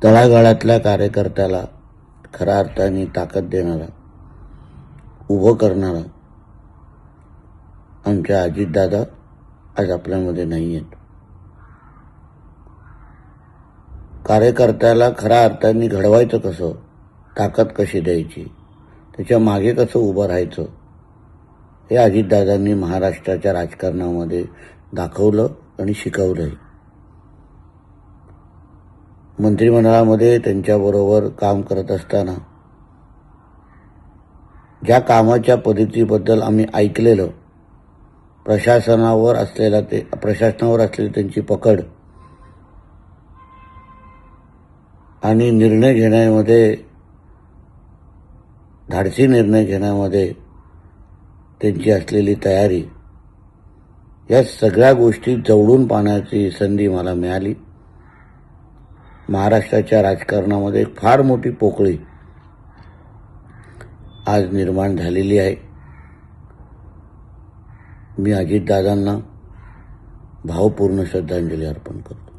तळागाळातल्या कार्यकर्त्याला खऱ्या अर्थाने ताकद देणारा, उभं करणारा आमच्या अजितदादा आज आपल्यामध्ये नाही आहेत. कार्यकर्त्याला खऱ्या अर्थाने घडवायचं कसं, ताकद कशी द्यायची, त्याच्या मागे कसं उभं राहायचं, हे अजितदादांनी महाराष्ट्राच्या राजकारणामध्ये दाखवलं आणि शिकवलंही. मंत्रिमंडळामध्ये त्यांच्याबरोबर काम करत असताना ज्या कामाच्या पद्धतीबद्दल आम्ही ऐकलेलं, प्रशासनावर असलेली त्यांची पकड आणि निर्णय घेण्यामध्ये, धाडसी निर्णय घेण्यामध्ये त्यांची असलेली तयारी, या सगळ्या गोष्टी जवळून पाहण्याची संधी मला मिळाली. महाराष्ट्राच्या राजकारणामध्ये एक फार मोठी पोकळी आज निर्माण झालेली आहे. मी अजितदादांना भावपूर्ण श्रद्धांजली अर्पण करतो.